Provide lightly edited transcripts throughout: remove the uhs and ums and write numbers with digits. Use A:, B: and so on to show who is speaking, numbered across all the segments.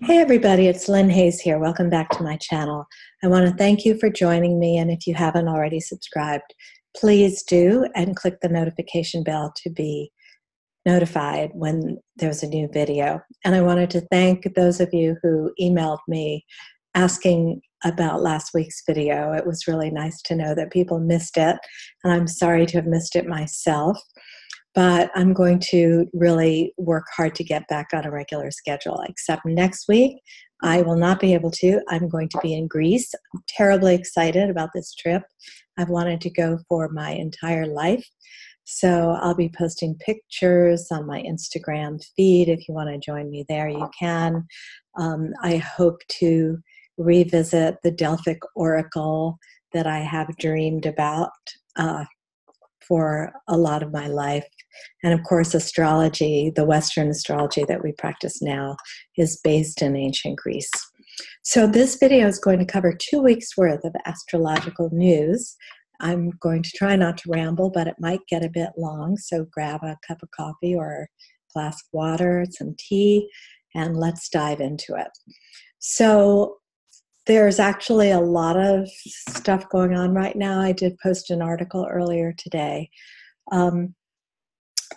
A: Hey everybody, it's Lynn Hayes here. Welcome back to my channel. I want to thank you for joining me, and if you haven't already subscribed, please do and click the notification bell to be notified when there's a new video. And I wanted to thank those of you who emailed me asking about last week's video. It was really nice to know that people missed it, and I'm sorry to have missed it myself. But I'm going to really work hard to get back on a regular schedule, except next week I will not be able to. I'm going to be in Greece. I'm terribly excited about this trip. I've wanted to go for my entire life. So I'll be posting pictures on my Instagram feed. If you want to join me there, you can. I hope to revisit the Delphic Oracle that I have dreamed about for a lot of my life. And of course, astrology, the Western astrology that we practice now, is based in ancient Greece. So this video is going to cover 2 weeks worth of astrological news. I'm going to try not to ramble, but it might get a bit long. So grab a cup of coffee or a glass of water, some tea, and let's dive into it. So there's actually a lot of stuff going on right now. I did post an article earlier today.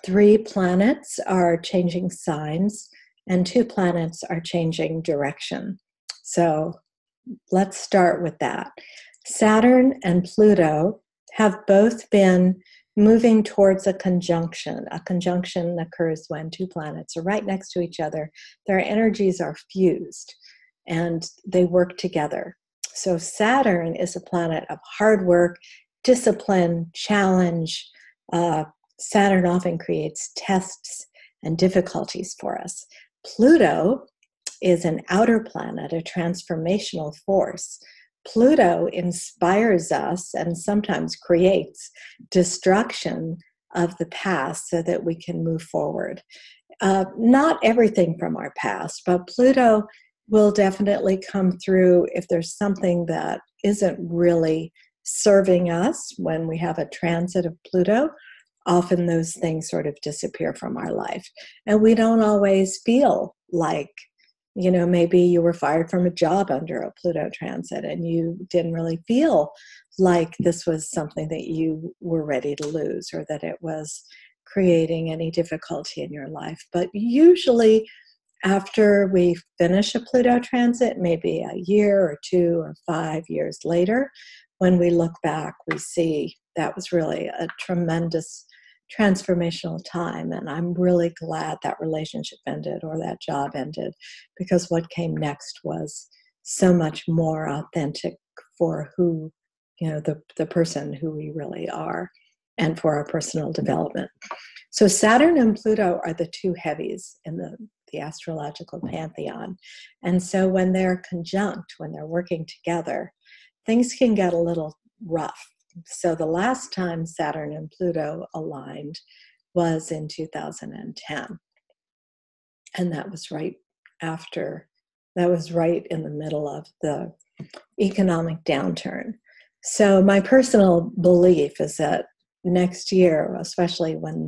A: 3 planets are changing signs, and 2 planets are changing direction. So let's start with that. Saturn and Pluto have both been moving towards a conjunction. A conjunction occurs when 2 planets are right next to each other. Their energies are fused, and they work together. So Saturn is a planet of hard work, discipline, challenge. Saturn often creates tests and difficulties for us. Pluto is an outer planet, a transformational force. Pluto inspires us and sometimes creates destruction of the past so that we can move forward. Not everything from our past, but Pluto will definitely come through if there's something that isn't really serving us when we have a transit of Pluto. Often those things sort of disappear from our life. And we don't always feel like, maybe you were fired from a job under a Pluto transit and you didn't really feel like this was something that you were ready to lose or that it was creating any difficulty in your life. But usually after we finish a Pluto transit, maybe a year or 2 or 5 years later, when we look back, we see that was really a tremendous transformational time. And I'm really glad that relationship ended or that job ended, because what came next was so much more authentic for who, the person who we really are and for our personal development. So Saturn and Pluto are the 2 heavies in the astrological pantheon. And so when they're conjunct, when they're working together, things can get a little rough. So the last time Saturn and Pluto aligned was in 2010. And that was right in the middle of the economic downturn. So my personal belief is that next year, especially when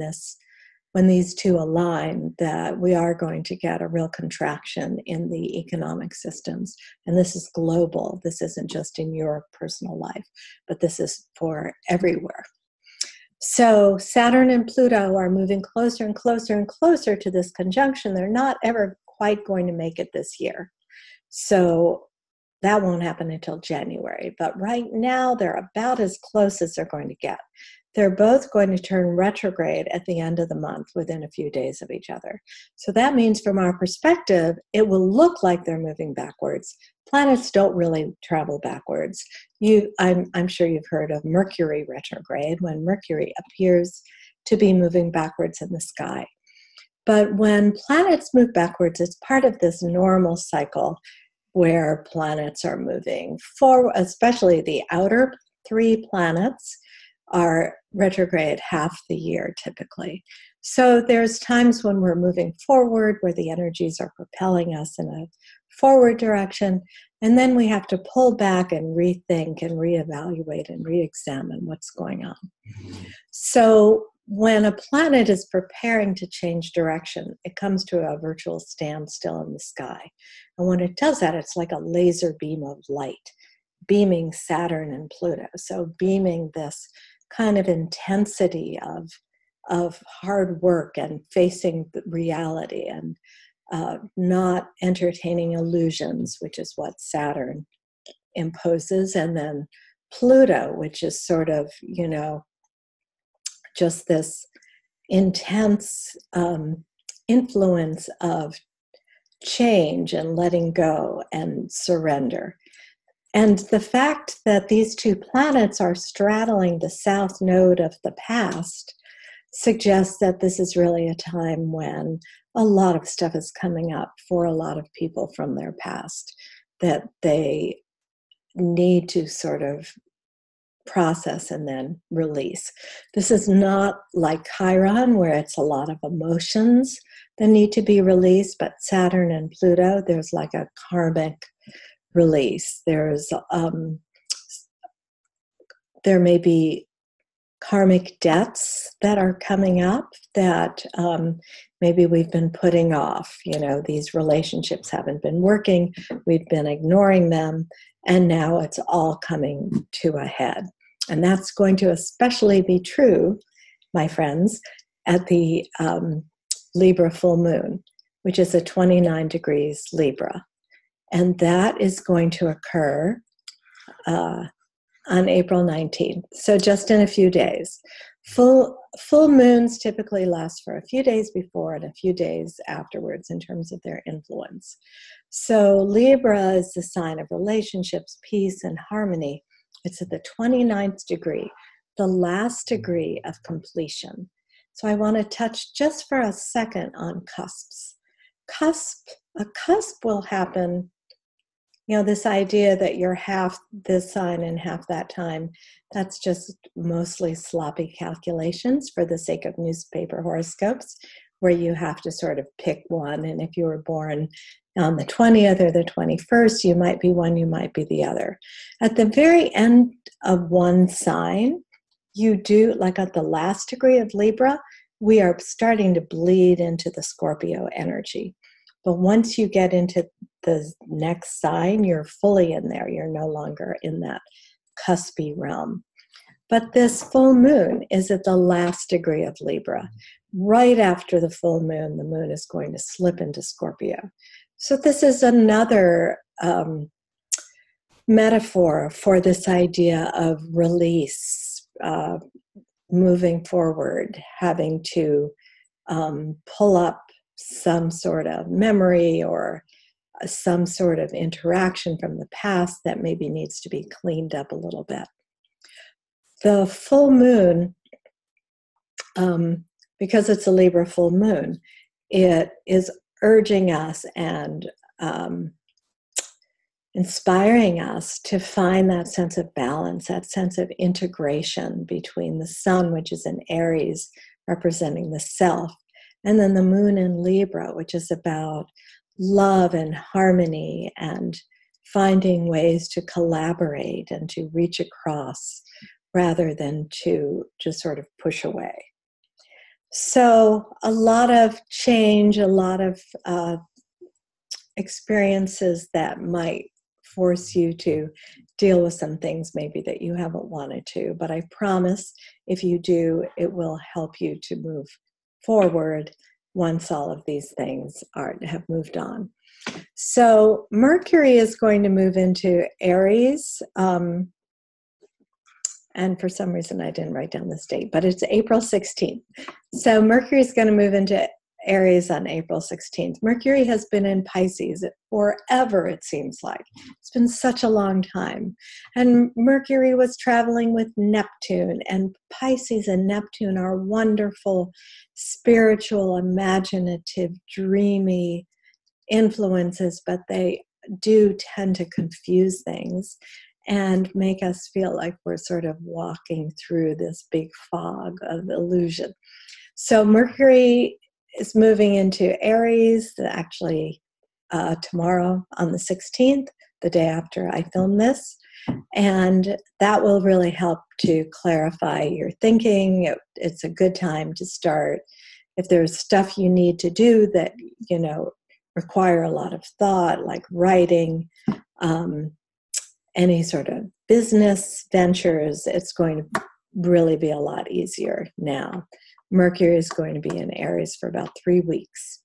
A: these 2 align, that we are going to get a real contraction in the economic systems. And this is global. This isn't just in your personal life, but this is for everywhere. So Saturn and Pluto are moving closer and closer and closer to this conjunction. They're not ever quite going to make it this year. So that won't happen until January. But right now, they're about as close as they're going to get. They're both going to turn retrograde at the end of the month within a few days of each other. So that means from our perspective, it will look like they're moving backwards. Planets don't really travel backwards. I'm sure you've heard of Mercury retrograde, when Mercury appears to be moving backwards in the sky. But when planets move backwards, it's part of this normal cycle where planets are moving forward, especially the outer 3 planets are retrograde half the year typically. So there's times when we're moving forward where the energies are propelling us in a forward direction, and then we have to pull back and rethink and reevaluate and re-examine what's going on. So when a planet is preparing to change direction, it comes to a virtual standstill in the sky. And when it does that, it's like a laser beam of light, beaming Saturn and Pluto. So beaming this kind of intensity of hard work and facing reality and not entertaining illusions, which is what Saturn imposes. And then Pluto, which is sort of, just this intense influence of change and letting go and surrender. And the fact that these two planets are straddling the south node of the past suggests that this is really a time when a lot of stuff is coming up for a lot of people from their past that they need to sort of process and then release. This is not like Chiron, where it's a lot of emotions that need to be released, but Saturn and Pluto, there's like a karmic release. There may be karmic debts that are coming up that maybe we've been putting off. These relationships haven't been working, we've been ignoring them, and now it's all coming to a head. And that's going to especially be true, my friends, at the Libra Full Moon, which is at 29 degrees Libra. And that is going to occur on April 19th. So just in a few days. Full moons typically last for a few days before and a few days afterwards in terms of their influence. So Libra is the sign of relationships, peace, and harmony. It's at the 29th degree, the last degree of completion. So I want to touch just for a second on cusps. A cusp will happen, this idea that you're half this sign and half that time, that's just mostly sloppy calculations for the sake of newspaper horoscopes, where you have to sort of pick one. And if you were born on the 20th or the 21st, you might be one, you might be the other. At the very end of one sign, you do, like at the last degree of Libra, we are starting to bleed into the Scorpio energy. But once you get into the next sign, you're fully in there. You're no longer in that cuspy realm. But this full moon is at the last degree of Libra. Right after the full moon, the moon is going to slip into Scorpio. So this is another metaphor for this idea of release, moving forward, having to pull up some sort of memory or some sort of interaction from the past that maybe needs to be cleaned up a little bit. The full moon, because it's a Libra full moon, it is urging us and inspiring us to find that sense of balance, that sense of integration between the sun, which is in Aries, representing the self, and then the moon in Libra, which is about love and harmony and finding ways to collaborate and to reach across rather than to just sort of push away. So a lot of change, a lot of experiences that might force you to deal with some things maybe that you haven't wanted to. But I promise if you do, it will help you to move forward once all of these things have moved on. So Mercury is going to move into Aries. And for some reason, I didn't write down this date, but it's April 16th. So Mercury is going to move into Aries on April 16th. Mercury has been in Pisces forever, it seems like. It's been such a long time. And Mercury was traveling with Neptune, and Pisces and Neptune are wonderful, spiritual, imaginative, dreamy influences, but they do tend to confuse things and make us feel like we're sort of walking through this big fog of illusion. So Mercury is moving into Aries, actually tomorrow on the 16th, the day after I film this. And that will really help to clarify your thinking. It's a good time to start. If there's stuff you need to do that, require a lot of thought, like writing, any sort of business ventures, it's going to really be a lot easier now. Mercury is going to be in Aries for about 3 weeks.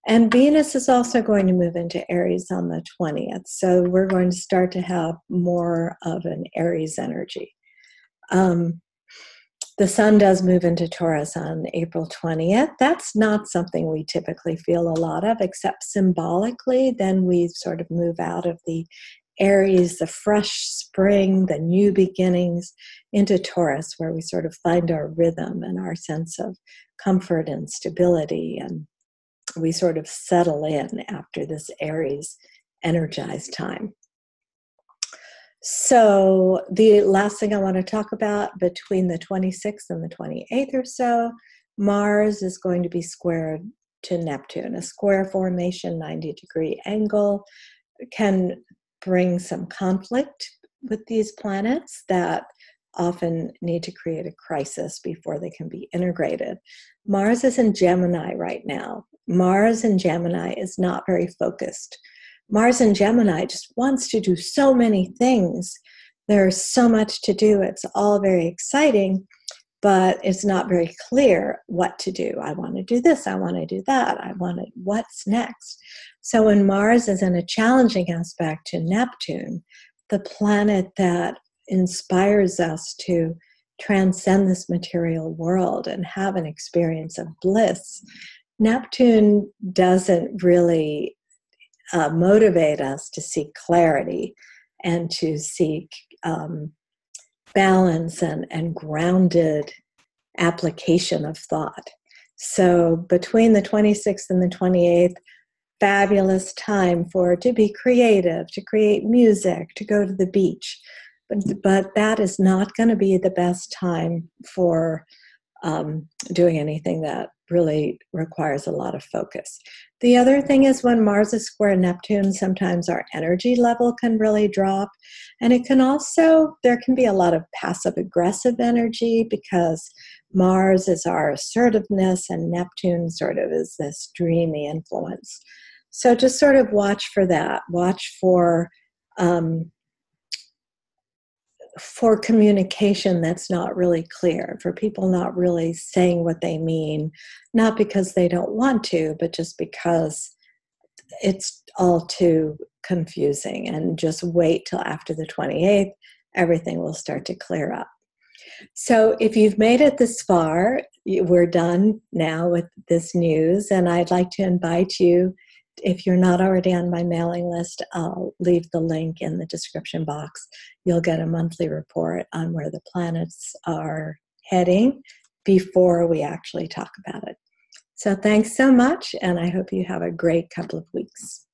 A: And Venus is also going to move into Aries on the 20th. So we're going to start to have more of an Aries energy. The sun does move into Taurus on April 20th. That's not something we typically feel a lot of, except symbolically. Then we sort of move out of the Aries, the fresh spring, the new beginnings, into Taurus, where we sort of find our rhythm and our sense of comfort and stability. And we sort of settle in after this Aries energized time. So the last thing I want to talk about, between the 26th and the 28th or so, Mars is going to be squared to Neptune. A square formation, 90-degree angle, can bring some conflict with these planets that often need to create a crisis before they can be integrated. Mars is in Gemini right now. Mars in Gemini is not very focused. Mars in Gemini just wants to do so many things. There's so much to do. It's all very exciting, but it's not very clear what to do. I want to do this. I want to do that. What's next? So when Mars is in a challenging aspect to Neptune, the planet that inspires us to transcend this material world and have an experience of bliss, Neptune doesn't really motivate us to seek clarity and to seek balance and grounded application of thought. So between the 26th and the 28th, fabulous time to be creative, to create music, to go to the beach. But that is not going to be the best time for doing anything that really requires a lot of focus. The other thing is, when Mars is square Neptune, sometimes our energy level can really drop. And it can also, there can be a lot of passive aggressive energy, because Mars is our assertiveness and Neptune sort of is this dreamy influence. So just sort of watch for that. Watch for communication that's not really clear, for people not really saying what they mean, not because they don't want to, but just because it's all too confusing. And just wait till after the 28th, everything will start to clear up. So if you've made it this far, we're done now with this news, and I'd like to invite you, if you're not already on my mailing list, I'll leave the link in the description box. You'll get a monthly report on where the planets are heading before we actually talk about it. So thanks so much, and I hope you have a great couple of weeks.